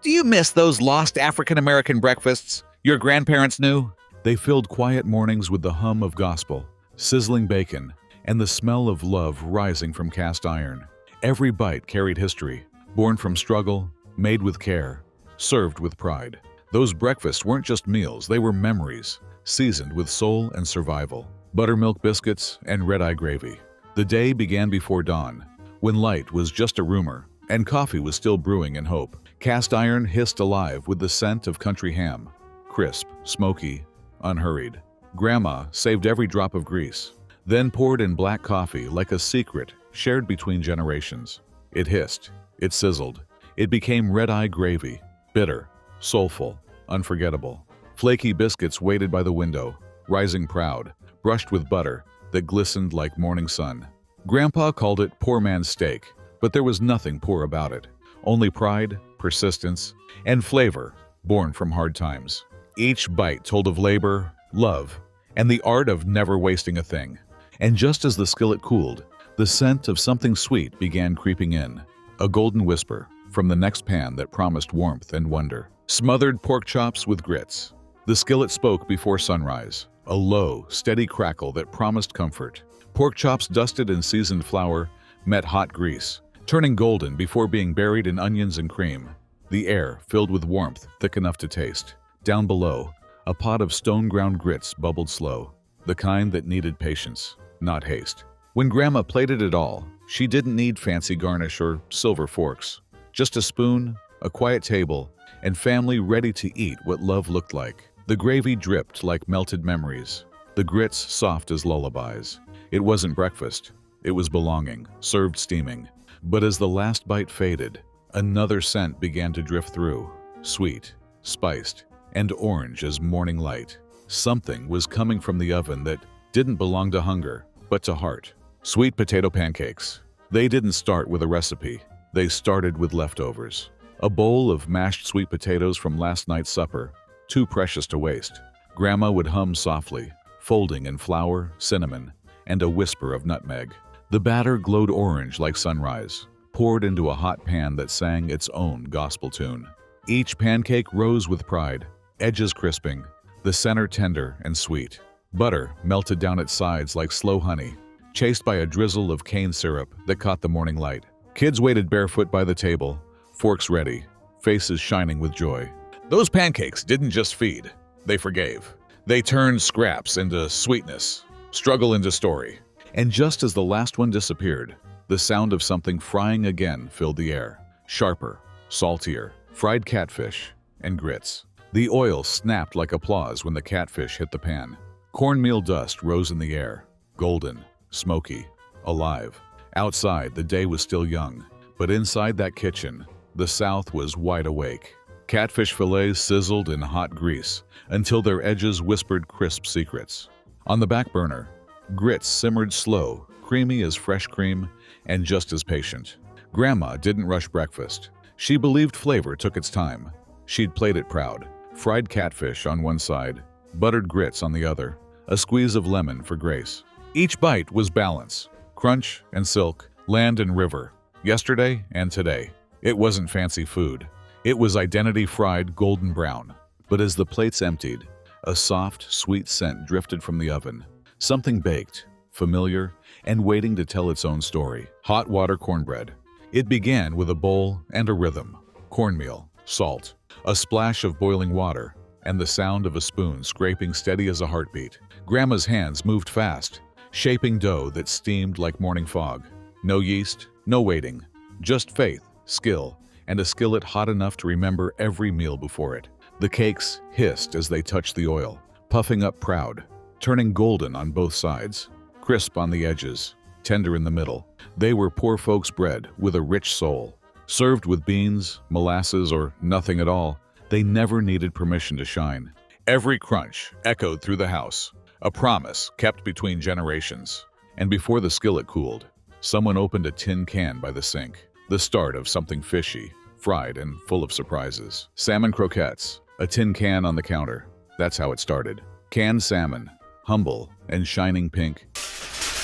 Do you miss those lost African-American breakfasts your grandparents knew? They filled quiet mornings with the hum of gospel, sizzling bacon, and the smell of love rising from cast iron. Every bite carried history, born from struggle, made with care, served with pride. Those breakfasts weren't just meals, they were memories, seasoned with soul and survival. Buttermilk biscuits and red-eye gravy. The day began before dawn, when light was just a rumor and coffee was still brewing in hope. Cast iron hissed alive with the scent of country ham, crisp, smoky, unhurried. Grandma saved every drop of grease, then poured in black coffee like a secret shared between generations. It hissed, it sizzled, it became red-eye gravy, bitter, soulful, unforgettable. Flaky biscuits waited by the window, rising proud, brushed with butter that glistened like morning sun. Grandpa called it poor man's steak, but there was nothing poor about it. Only pride, persistence, and flavor born from hard times. Each bite told of labor, love, and the art of never wasting a thing. And just as the skillet cooled, the scent of something sweet began creeping in, a golden whisper from the next pan that promised warmth and wonder. Smothered pork chops with grits. The skillet spoke before sunrise, a low, steady crackle that promised comfort. Pork chops dusted in seasoned flour met hot grease, turning golden before being buried in onions and cream. The air filled with warmth thick enough to taste. Down below, a pot of stone-ground grits bubbled slow, the kind that needed patience, not haste. When Grandma plated it all, she didn't need fancy garnish or silver forks. Just a spoon, a quiet table, and family ready to eat what love looked like. The gravy dripped like melted memories, the grits soft as lullabies. It wasn't breakfast, it was belonging, served steaming. But as the last bite faded, another scent began to drift through, sweet, spiced, and orange as morning light. Something was coming from the oven that didn't belong to hunger, but to heart. Sweet potato pancakes. They didn't start with a recipe, they started with leftovers. A bowl of mashed sweet potatoes from last night's supper, too precious to waste. Grandma would hum softly, folding in flour, cinnamon, and a whisper of nutmeg. The batter glowed orange like sunrise, poured into a hot pan that sang its own gospel tune. Each pancake rose with pride, edges crisping, the center tender and sweet. Butter melted down its sides like slow honey, chased by a drizzle of cane syrup that caught the morning light. Kids waited barefoot by the table, forks ready, faces shining with joy. Those pancakes didn't just feed, they forgave. They turned scraps into sweetness, struggle into story. And just as the last one disappeared, the sound of something frying again filled the air. Sharper, saltier, fried catfish, and grits. The oil snapped like applause when the catfish hit the pan. Cornmeal dust rose in the air, golden, smoky, alive. Outside, the day was still young, but inside that kitchen, the South was wide awake. Catfish fillets sizzled in hot grease until their edges whispered crisp secrets. On the back burner, grits simmered slow, creamy as fresh cream, and just as patient. Grandma didn't rush breakfast. She believed flavor took its time. She'd played it proud. Fried catfish on one side, buttered grits on the other, a squeeze of lemon for grace. Each bite was balance, crunch and silk, land and river, yesterday and today. It wasn't fancy food. It was identity fried golden brown. But as the plates emptied, a soft, sweet scent drifted from the oven. Something baked, familiar, and waiting to tell its own story. Hot water cornbread. It began with a bowl and a rhythm. Cornmeal, salt, a splash of boiling water, and the sound of a spoon scraping steady as a heartbeat. Grandma's hands moved fast, shaping dough that steamed like morning fog. No yeast, no waiting, just faith, skill, and a skillet hot enough to remember every meal before it. The cakes hissed as they touched the oil, puffing up proud, turning golden on both sides, crisp on the edges, tender in the middle. They were poor folks' bread with a rich soul. Served with beans, molasses, or nothing at all, they never needed permission to shine. Every crunch echoed through the house, a promise kept between generations. And before the skillet cooled, someone opened a tin can by the sink, the start of something fishy, fried, and full of surprises. Salmon croquettes, a tin can on the counter. That's how it started. Canned salmon, humble and shining pink.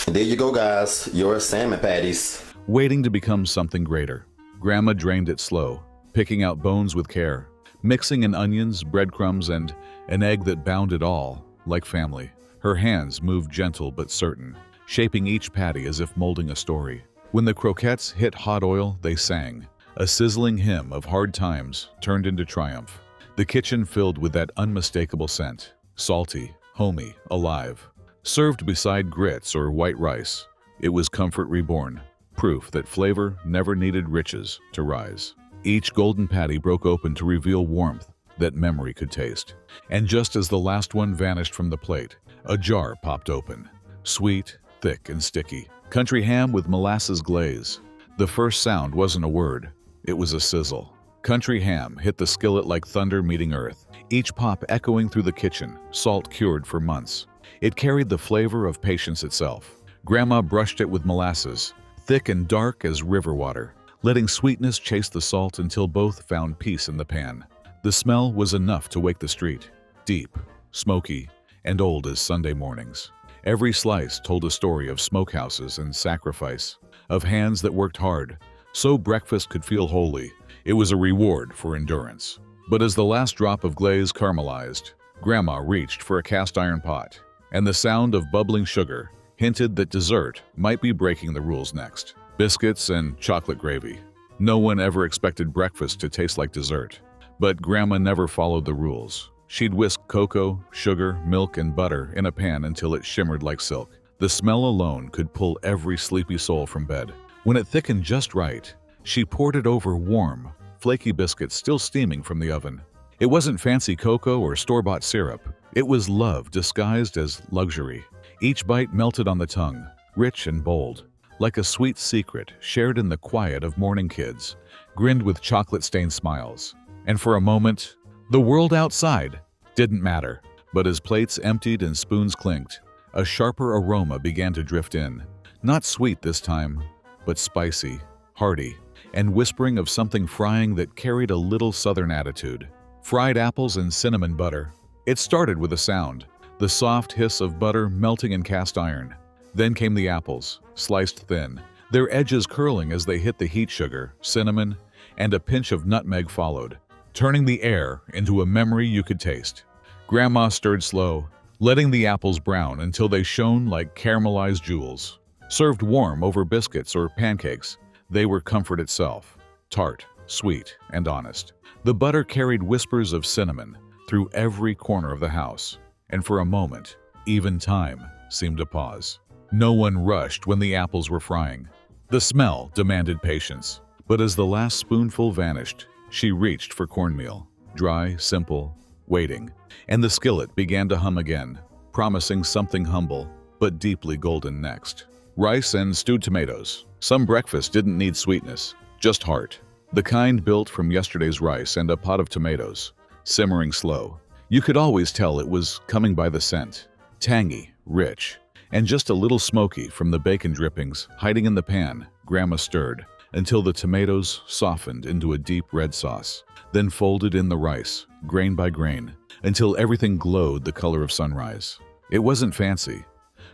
There you go, guys, your salmon patties. Waiting to become something greater. Grandma drained it slow, picking out bones with care, mixing in onions, breadcrumbs, and an egg that bound it all, like family. Her hands moved gentle but certain, shaping each patty as if molding a story. When the croquettes hit hot oil, they sang, a sizzling hymn of hard times turned into triumph. The kitchen filled with that unmistakable scent, salty, homey, alive. Served beside grits or white rice, it was comfort reborn, proof that flavor never needed riches to rise. Each golden patty broke open to reveal warmth that memory could taste. And just as the last one vanished from the plate, a jar popped open. Sweet, thick, and sticky. Country ham with molasses glaze. The first sound wasn't a word, it was a sizzle. Country ham hit the skillet like thunder meeting earth, each pop echoing through the kitchen, salt cured for months. It carried the flavor of patience itself. Grandma brushed it with molasses, thick and dark as river water, letting sweetness chase the salt until both found peace in the pan. The smell was enough to wake the street, deep, smoky, and old as Sunday mornings. Every slice told a story of smokehouses and sacrifice, of hands that worked hard, so breakfast could feel holy. It was a reward for endurance. But as the last drop of glaze caramelized, Grandma reached for a cast iron pot, and the sound of bubbling sugar hinted that dessert might be breaking the rules next. Biscuits and chocolate gravy. No one ever expected breakfast to taste like dessert. But Grandma never followed the rules. She'd whisk cocoa, sugar, milk, and butter in a pan until it shimmered like silk. The smell alone could pull every sleepy soul from bed. When it thickened just right, she poured it over warm, flaky biscuits still steaming from the oven. It wasn't fancy cocoa or store-bought syrup. It was love disguised as luxury. Each bite melted on the tongue, rich and bold, like a sweet secret shared in the quiet of morning kids, grinned with chocolate-stained smiles. And for a moment, the world outside didn't matter. But as plates emptied and spoons clinked, a sharper aroma began to drift in. Not sweet this time, but spicy, hearty, and whispering of something frying that carried a little southern attitude. Fried apples and cinnamon butter. It started with a sound, the soft hiss of butter melting in cast iron. Then came the apples, sliced thin, their edges curling as they hit the heat. Sugar, cinnamon, and a pinch of nutmeg followed, turning the air into a memory you could taste. Grandma stirred slow, letting the apples brown until they shone like caramelized jewels. Served warm over biscuits or pancakes, they were comfort itself, tart, sweet, and honest. The butter carried whispers of cinnamon through every corner of the house, and for a moment, even time seemed to pause. No one rushed when the apples were frying. The smell demanded patience, but as the last spoonful vanished, she reached for cornmeal, dry, simple, waiting, and the skillet began to hum again, promising something humble but deeply golden next. Rice and stewed tomatoes. Some breakfast didn't need sweetness, just heart. The kind built from yesterday's rice and a pot of tomatoes, simmering slow. You could always tell it was coming by the scent. Tangy, rich, and just a little smoky from the bacon drippings hiding in the pan. Grandma stirred until the tomatoes softened into a deep red sauce, then folded in the rice, grain by grain, until everything glowed the color of sunrise. It wasn't fancy,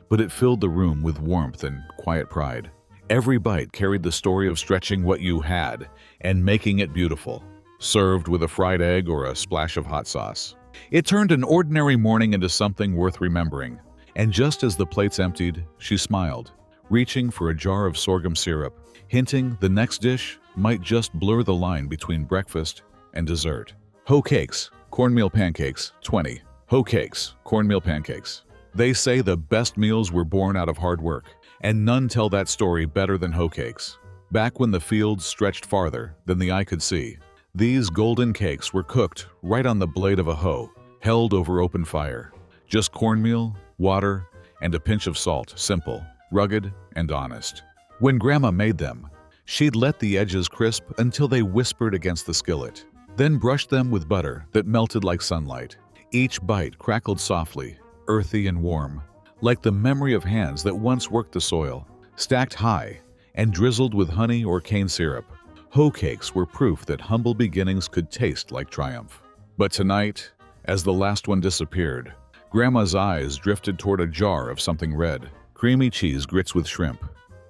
but it filled the room with warmth and quiet pride. Every bite carried the story of stretching what you had and making it beautiful, served with a fried egg or a splash of hot sauce. It turned an ordinary morning into something worth remembering. And just as the plates emptied, she smiled, reaching for a jar of sorghum syrup, hinting the next dish might just blur the line between breakfast and dessert. Hoe cakes, cornmeal pancakes, 20. Hoe cakes, cornmeal pancakes. They say the best meals were born out of hard work, and none tell that story better than hoe cakes. Back when the fields stretched farther than the eye could see, these golden cakes were cooked right on the blade of a hoe, held over open fire. Just cornmeal, water, and a pinch of salt, simple, rugged, and honest. When Grandma made them, she'd let the edges crisp until they whispered against the skillet, then brushed them with butter that melted like sunlight. Each bite crackled softly, earthy and warm, like the memory of hands that once worked the soil, stacked high and drizzled with honey or cane syrup. Hoe cakes were proof that humble beginnings could taste like triumph. But tonight, as the last one disappeared, Grandma's eyes drifted toward a jar of something red, creamy cheese grits with shrimp.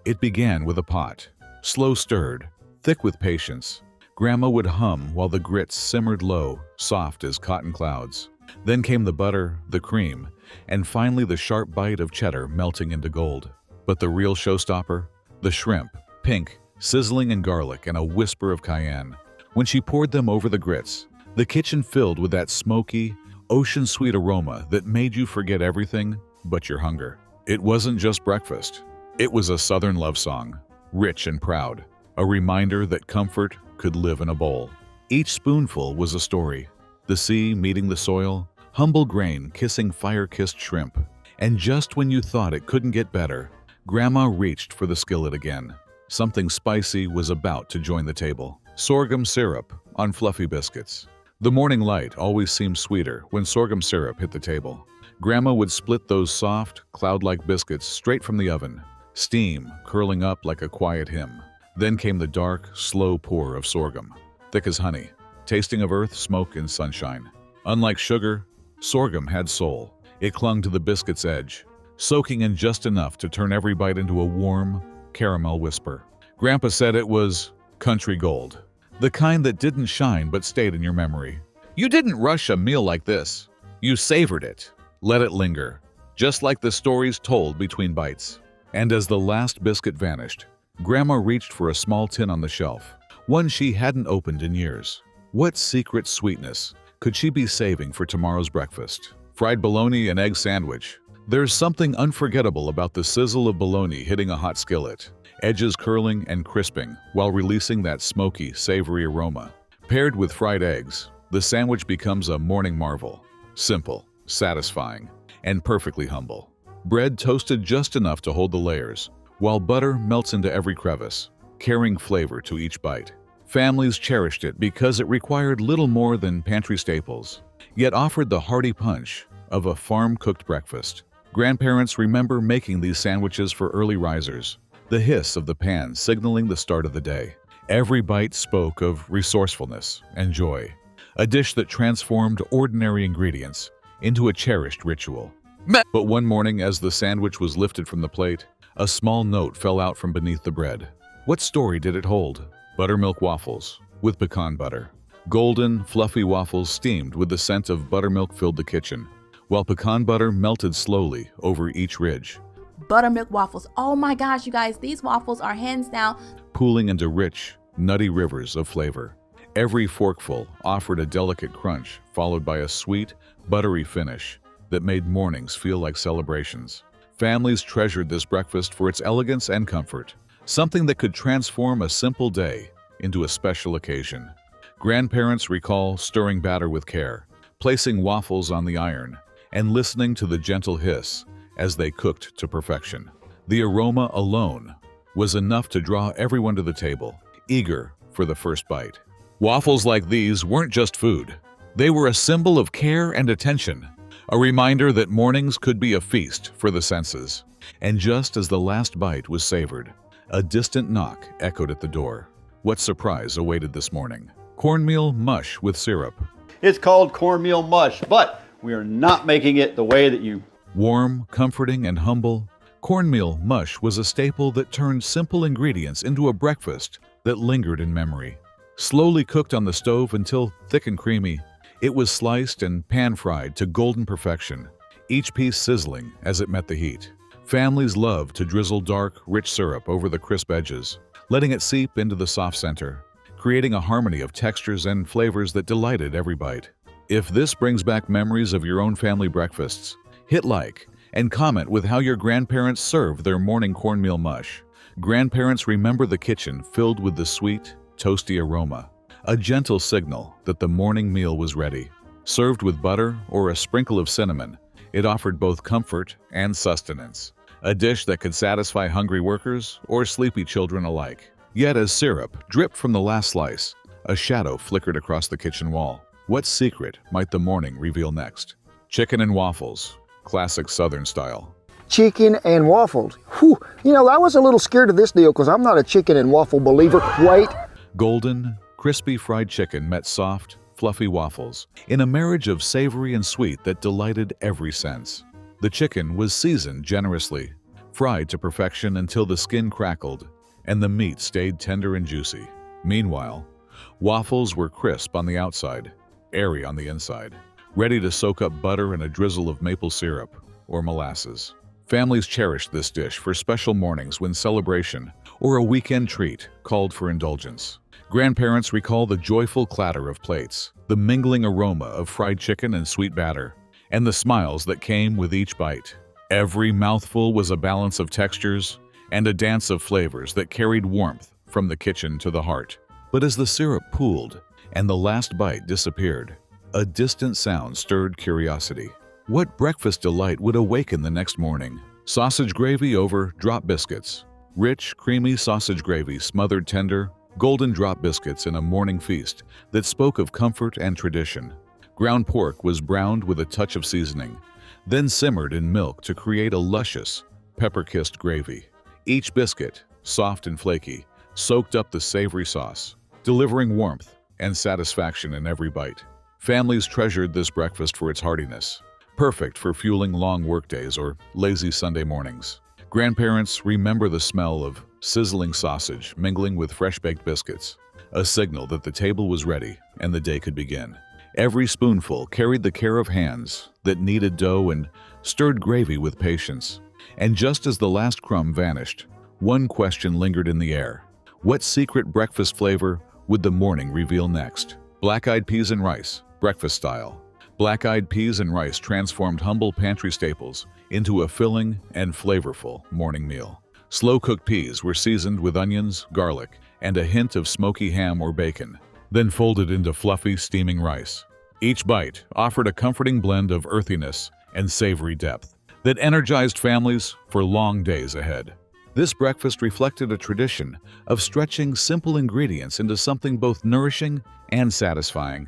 It began with a pot, slow stirred, thick with patience, Grandma would hum while the grits simmered low, soft as cotton clouds. Then came the butter, the cream, and finally the sharp bite of cheddar melting into gold. But the real showstopper? The shrimp, pink, sizzling in garlic and a whisper of cayenne. When she poured them over the grits, the kitchen filled with that smoky, ocean-sweet aroma that made you forget everything but your hunger. It wasn't just breakfast. It was a Southern love song, rich and proud, a reminder that comfort could live in a bowl. Each spoonful was a story. The sea meeting the soil, humble grain kissing fire-kissed shrimp. And just when you thought it couldn't get better, Grandma reached for the skillet again. Something spicy was about to join the table. Sorghum syrup on fluffy biscuits. The morning light always seemed sweeter when sorghum syrup hit the table. Grandma would split those soft, cloud-like biscuits straight from the oven, steam curling up like a quiet hymn. Then came the dark, slow pour of sorghum, thick as honey, tasting of earth, smoke, and sunshine. Unlike sugar, sorghum had soul. It clung to the biscuit's edge, soaking in just enough to turn every bite into a warm, caramel whisper. Grandpa said it was country gold, the kind that didn't shine but stayed in your memory. You didn't rush a meal like this. You savored it, let it linger, just like the stories told between bites. And as the last biscuit vanished, Grandma reached for a small tin on the shelf, one she hadn't opened in years. What secret sweetness could she be saving for tomorrow's breakfast? Fried bologna and egg sandwich. There's something unforgettable about the sizzle of bologna hitting a hot skillet, edges curling and crisping while releasing that smoky, savory aroma. Paired with fried eggs, the sandwich becomes a morning marvel. Simple, satisfying, and perfectly humble. Bread toasted just enough to hold the layers, while butter melts into every crevice, carrying flavor to each bite. Families cherished it because it required little more than pantry staples, yet offered the hearty punch of a farm-cooked breakfast. Grandparents remember making these sandwiches for early risers, the hiss of the pan signaling the start of the day. Every bite spoke of resourcefulness and joy, a dish that transformed ordinary ingredients into a cherished ritual. But one morning, as the sandwich was lifted from the plate, a small note fell out from beneath the bread. What story did it hold? Buttermilk waffles with pecan butter. Golden, fluffy waffles steamed with the scent of buttermilk filled the kitchen, while pecan butter melted slowly over each ridge. Buttermilk waffles. Oh my gosh, you guys, these waffles are hands down Pooling into rich, nutty rivers of flavor. Every forkful offered a delicate crunch, followed by a sweet, buttery finish that made mornings feel like celebrations. Families treasured this breakfast for its elegance and comfort, something that could transform a simple day into a special occasion. Grandparents recall stirring batter with care, placing waffles on the iron, and listening to the gentle hiss as they cooked to perfection. The aroma alone was enough to draw everyone to the table, eager for the first bite. Waffles like these weren't just food. They were a symbol of care and attention, a reminder that mornings could be a feast for the senses. And just as the last bite was savored, a distant knock echoed at the door. What surprise awaited this morning? Cornmeal mush with syrup. It's called cornmeal mush, but we are not making it the way that you... Warm, comforting, and humble, cornmeal mush was a staple that turned simple ingredients into a breakfast that lingered in memory. Slowly cooked on the stove until thick and creamy, it was sliced and pan-fried to golden perfection, each piece sizzling as it met the heat. Families loved to drizzle dark, rich syrup over the crisp edges, letting it seep into the soft center, creating a harmony of textures and flavors that delighted every bite. If this brings back memories of your own family breakfasts, hit like and comment with how your grandparents served their morning cornmeal mush. Grandparents remember the kitchen filled with the sweet, toasty aroma, a gentle signal that the morning meal was ready. Served with butter or a sprinkle of cinnamon, it offered both comfort and sustenance, a dish that could satisfy hungry workers or sleepy children alike. Yet as syrup dripped from the last slice, a shadow flickered across the kitchen wall. What secret might the morning reveal next? Chicken and waffles, classic Southern style. Chicken and waffles. Whew. You know, I was a little scared of this deal because I'm not a chicken and waffle believer. Wait. Golden, crispy fried chicken met soft, fluffy waffles in a marriage of savory and sweet that delighted every sense. The chicken was seasoned generously, fried to perfection until the skin crackled and the meat stayed tender and juicy. Meanwhile, Waffles were crisp on the outside, airy on the inside, ready to soak up butter and a drizzle of maple syrup or molasses. Families cherished this dish for special mornings when celebration or a weekend treat called for indulgence. Grandparents recall the joyful clatter of plates, the mingling aroma of fried chicken and sweet batter, and the smiles that came with each bite. Every mouthful was a balance of textures and a dance of flavors that carried warmth from the kitchen to the heart. But as the syrup pooled and the last bite disappeared, a distant sound stirred curiosity. What breakfast delight would awaken the next morning? Sausage gravy over drop biscuits. Rich, creamy sausage gravy smothered tender, golden drop biscuits in a morning feast that spoke of comfort and tradition. Ground pork was browned with a touch of seasoning, then simmered in milk to create a luscious, pepper-kissed gravy. Each biscuit, soft and flaky, soaked up the savory sauce, delivering warmth and satisfaction in every bite. Families treasured this breakfast for its heartiness, perfect for fueling long workdays or lazy Sunday mornings. Grandparents remember the smell of sizzling sausage mingling with fresh-baked biscuits, a signal that the table was ready and the day could begin. Every spoonful carried the care of hands that kneaded dough and stirred gravy with patience. And just as the last crumb vanished, one question lingered in the air. What secret breakfast flavor would the morning reveal next? Black-eyed peas and rice, breakfast style. Black-eyed peas and rice transformed humble pantry staples into a filling and flavorful morning meal. Slow-cooked peas were seasoned with onions, garlic, and a hint of smoky ham or bacon, then folded into fluffy, steaming rice. Each bite offered a comforting blend of earthiness and savory depth that energized families for long days ahead. This breakfast reflected a tradition of stretching simple ingredients into something both nourishing and satisfying.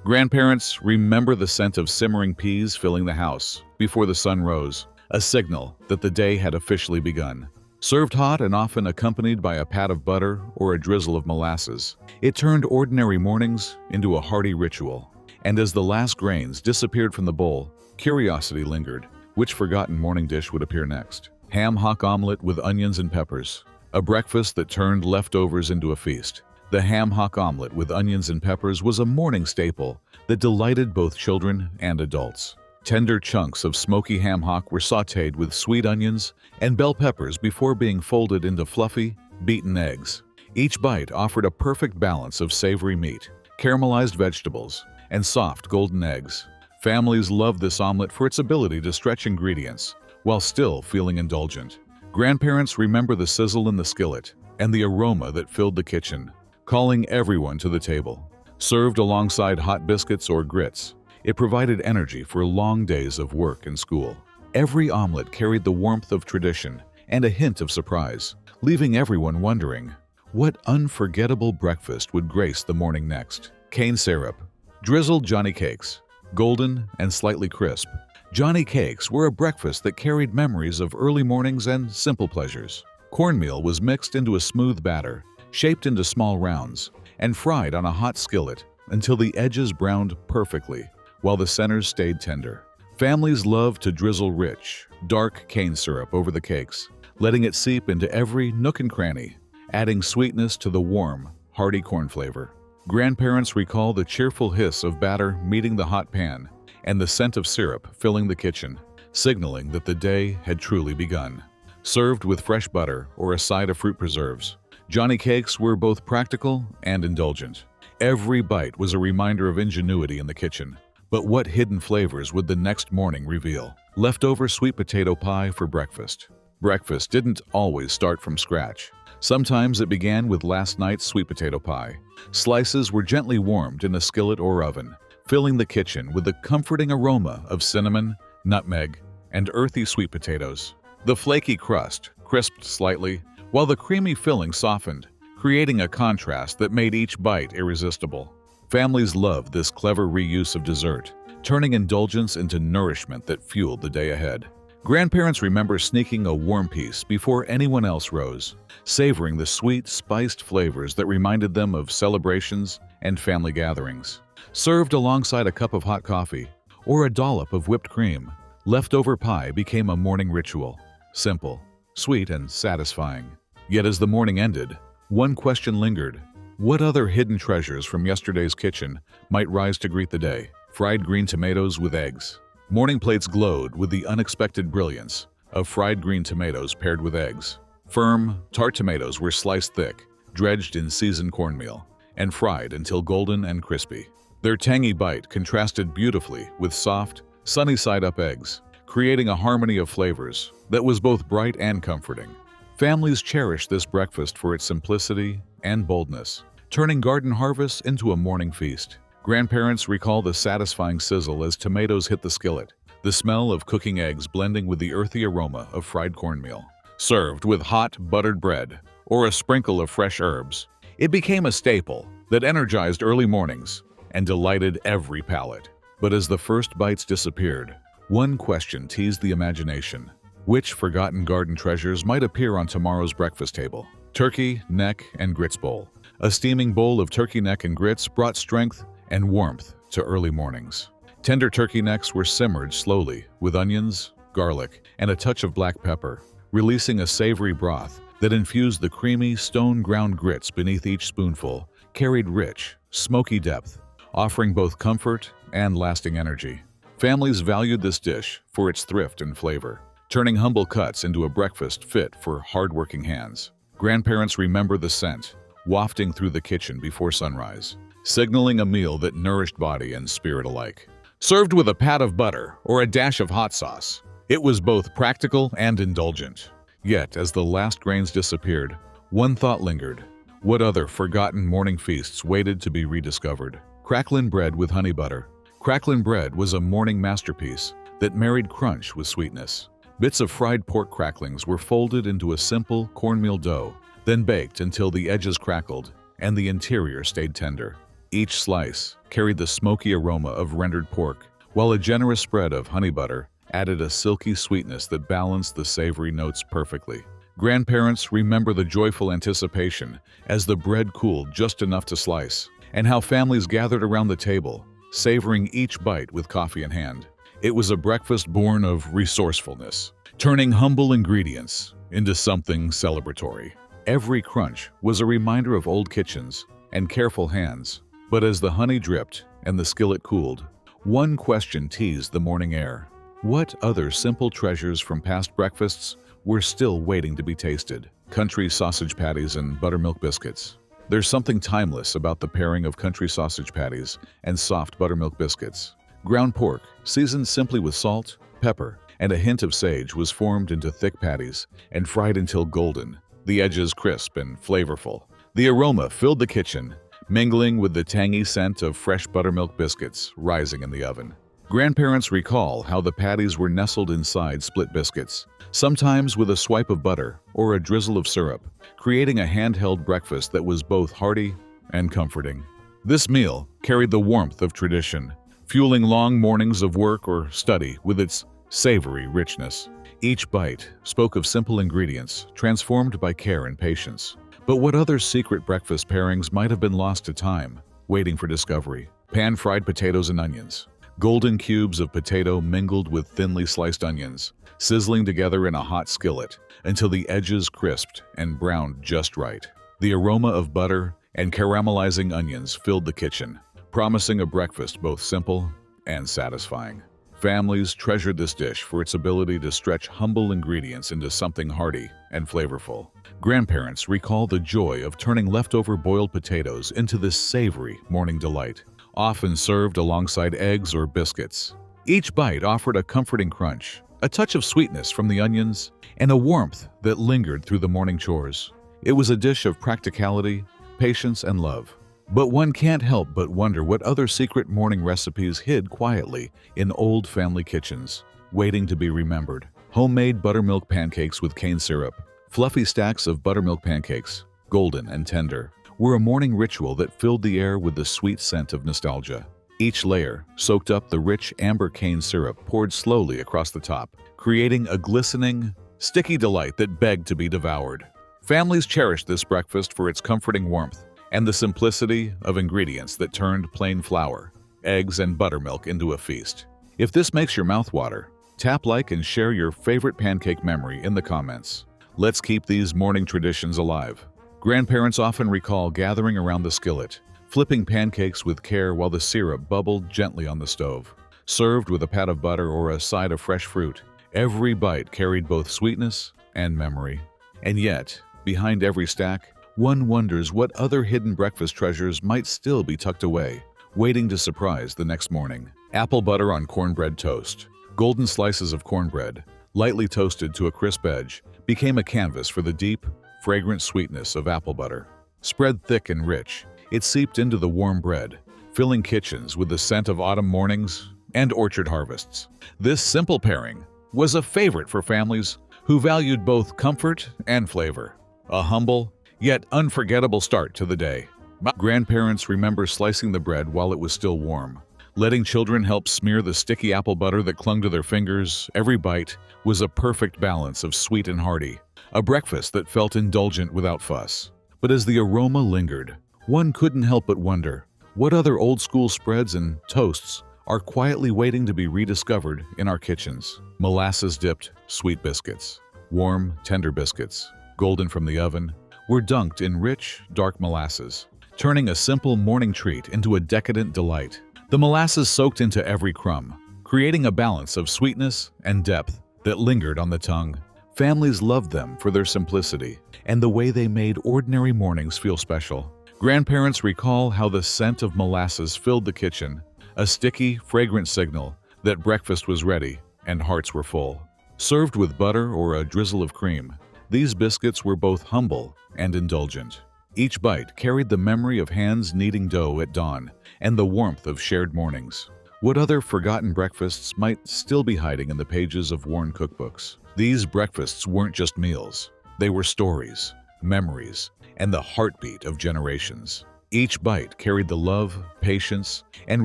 Grandparents remember the scent of simmering peas filling the house before the sun rose, a signal that the day had officially begun. Served hot and often accompanied by a pat of butter or a drizzle of molasses, it turned ordinary mornings into a hearty ritual. And as the last grains disappeared from the bowl, curiosity lingered. Which forgotten morning dish would appear next? Ham hock omelet with onions and peppers, a breakfast that turned leftovers into a feast. The ham hock omelet with onions and peppers was a morning staple that delighted both children and adults. Tender chunks of smoky ham hock were sautéed with sweet onions and bell peppers before being folded into fluffy, beaten eggs. Each bite offered a perfect balance of savory meat, caramelized vegetables, and soft golden eggs. Families loved this omelet for its ability to stretch ingredients while still feeling indulgent. Grandparents remember the sizzle in the skillet and the aroma that filled the kitchen, calling everyone to the table. Served alongside hot biscuits or grits, it provided energy for long days of work and school. Every omelet carried the warmth of tradition and a hint of surprise, leaving everyone wondering, what unforgettable breakfast would grace the morning next? Cane syrup. Drizzled Johnny cakes. Golden and slightly crisp, Johnny cakes were a breakfast that carried memories of early mornings and simple pleasures. Cornmeal was mixed into a smooth batter, shaped into small rounds, and fried on a hot skillet until the edges browned perfectly, while the centers stayed tender. Families loved to drizzle rich, dark cane syrup over the cakes, letting it seep into every nook and cranny, adding sweetness to the warm, hearty corn flavor. Grandparents recall the cheerful hiss of batter meeting the hot pan and the scent of syrup filling the kitchen, signaling that the day had truly begun. Served with fresh butter or a side of fruit preserves, Johnny cakes were both practical and indulgent. Every bite was a reminder of ingenuity in the kitchen. But what hidden flavors would the next morning reveal? Leftover sweet potato pie for breakfast. Breakfast didn't always start from scratch. Sometimes it began with last night's sweet potato pie. Slices were gently warmed in a skillet or oven, filling the kitchen with the comforting aroma of cinnamon, nutmeg, and earthy sweet potatoes. The flaky crust crisped slightly, while the creamy filling softened, creating a contrast that made each bite irresistible. Families loved this clever reuse of dessert, turning indulgence into nourishment that fueled the day ahead. Grandparents remember sneaking a warm piece before anyone else rose, savoring the sweet, spiced flavors that reminded them of celebrations and family gatherings. Served alongside a cup of hot coffee or a dollop of whipped cream, leftover pie became a morning ritual, simple, sweet, and satisfying. Yet as the morning ended, one question lingered. What other hidden treasures from yesterday's kitchen might rise to greet the day? Fried green tomatoes with eggs. Morning plates glowed with the unexpected brilliance of fried green tomatoes paired with eggs. Firm, tart tomatoes were sliced thick, dredged in seasoned cornmeal, and fried until golden and crispy. Their tangy bite contrasted beautifully with soft, sunny-side-up eggs, creating a harmony of flavors that was both bright and comforting. Families cherished this breakfast for its simplicity and boldness, turning garden harvests into a morning feast. Grandparents recall the satisfying sizzle as tomatoes hit the skillet, the smell of cooking eggs blending with the earthy aroma of fried cornmeal. Served with hot, buttered bread or a sprinkle of fresh herbs, it became a staple that energized early mornings and delighted every palate. But as the first bites disappeared, one question teased the imagination. Which forgotten garden treasures might appear on tomorrow's breakfast table? Turkey, neck, and grits bowl. A steaming bowl of turkey neck and grits brought strength and warmth to early mornings. Tender turkey necks were simmered slowly with onions, garlic, and a touch of black pepper, releasing a savory broth that infused the creamy, stone-ground grits beneath each spoonful, carried rich, smoky depth, offering both comfort and lasting energy. Families valued this dish for its thrift and flavor, turning humble cuts into a breakfast fit for hard-working hands. Grandparents remember the scent, wafting through the kitchen before sunrise, signaling a meal that nourished body and spirit alike. Served with a pat of butter or a dash of hot sauce, it was both practical and indulgent. Yet, as the last grains disappeared, one thought lingered. What other forgotten morning feasts waited to be rediscovered? Crackling bread with honey butter. Crackling bread was a morning masterpiece that married crunch with sweetness. Bits of fried pork cracklings were folded into a simple cornmeal dough, then baked until the edges crackled and the interior stayed tender. Each slice carried the smoky aroma of rendered pork, while a generous spread of honey butter added a silky sweetness that balanced the savory notes perfectly. Grandparents remember the joyful anticipation as the bread cooled just enough to slice, and how families gathered around the table, savoring each bite with coffee in hand. It was a breakfast born of resourcefulness, turning humble ingredients into something celebratory. Every crunch was a reminder of old kitchens and careful hands, but as the honey dripped and the skillet cooled, one question teased the morning air. What other simple treasures from past breakfasts were still waiting to be tasted? Country sausage patties and buttermilk biscuits. There's something timeless about the pairing of country sausage patties and soft buttermilk biscuits. Ground pork, seasoned simply with salt, pepper, and a hint of sage, was formed into thick patties and fried until golden, the edges crisp and flavorful. The aroma filled the kitchen, mingling with the tangy scent of fresh buttermilk biscuits rising in the oven. Grandparents recall how the patties were nestled inside split biscuits, sometimes with a swipe of butter or a drizzle of syrup, creating a handheld breakfast that was both hearty and comforting. This meal carried the warmth of tradition, fueling long mornings of work or study with its savory richness. Each bite spoke of simple ingredients transformed by care and patience. But what other secret breakfast pairings might have been lost to time, waiting for discovery? Pan-fried potatoes and onions. Golden cubes of potato mingled with thinly sliced onions, sizzling together in a hot skillet until the edges crisped and browned just right. The aroma of butter and caramelizing onions filled the kitchen, promising a breakfast both simple and satisfying. Families treasured this dish for its ability to stretch humble ingredients into something hearty and flavorful. Grandparents recall the joy of turning leftover boiled potatoes into this savory morning delight, often served alongside eggs or biscuits. Each bite offered a comforting crunch, a touch of sweetness from the onions, and a warmth that lingered through the morning chores. It was a dish of practicality, patience, and love. But one can't help but wonder what other secret morning recipes hid quietly in old family kitchens, waiting to be remembered. Homemade buttermilk pancakes with cane syrup. Fluffy stacks of buttermilk pancakes, golden and tender, were a morning ritual that filled the air with the sweet scent of nostalgia. Each layer soaked up the rich amber cane syrup poured slowly across the top, creating a glistening, sticky delight that begged to be devoured. Families cherished this breakfast for its comforting warmth and the simplicity of ingredients that turned plain flour, eggs, and buttermilk into a feast. If this makes your mouth water, tap like and share your favorite pancake memory in the comments. Let's keep these morning traditions alive. Grandparents often recall gathering around the skillet, flipping pancakes with care while the syrup bubbled gently on the stove. Served with a pat of butter or a side of fresh fruit, every bite carried both sweetness and memory. And yet, behind every stack, one wonders what other hidden breakfast treasures might still be tucked away, waiting to surprise the next morning. Apple butter on cornbread toast. Golden slices of cornbread, lightly toasted to a crisp edge, became a canvas for the deep, fragrant sweetness of apple butter. Spread thick and rich, it seeped into the warm bread, filling kitchens with the scent of autumn mornings and orchard harvests. This simple pairing was a favorite for families who valued both comfort and flavor. A humble, yet unforgettable start to the day. Grandparents remember slicing the bread while it was still warm, letting children help smear the sticky apple butter that clung to their fingers. Every bite was a perfect balance of sweet and hearty, a breakfast that felt indulgent without fuss. But as the aroma lingered, one couldn't help but wonder, what other old-school spreads and toasts are quietly waiting to be rediscovered in our kitchens? Molasses-dipped sweet biscuits. Warm, tender biscuits, golden from the oven, were dunked in rich, dark molasses, turning a simple morning treat into a decadent delight. The molasses soaked into every crumb, creating a balance of sweetness and depth that lingered on the tongue. Families loved them for their simplicity and the way they made ordinary mornings feel special. Grandparents recall how the scent of molasses filled the kitchen, a sticky, fragrant signal that breakfast was ready and hearts were full. Served with butter or a drizzle of cream, these biscuits were both humble and indulgent. Each bite carried the memory of hands kneading dough at dawn and the warmth of shared mornings. What other forgotten breakfasts might still be hiding in the pages of worn cookbooks? These breakfasts weren't just meals. They were stories, memories, and the heartbeat of generations. Each bite carried the love, patience, and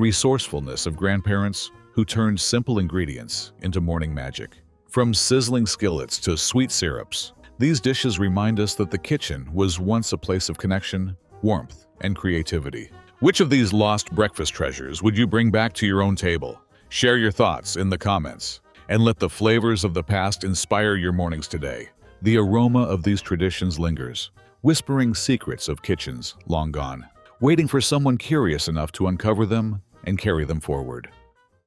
resourcefulness of grandparents who turned simple ingredients into morning magic. From sizzling skillets to sweet syrups, these dishes remind us that the kitchen was once a place of connection, warmth, and creativity. Which of these lost breakfast treasures would you bring back to your own table? Share your thoughts in the comments, and let the flavors of the past inspire your mornings today. The aroma of these traditions lingers, whispering secrets of kitchens long gone, waiting for someone curious enough to uncover them and carry them forward.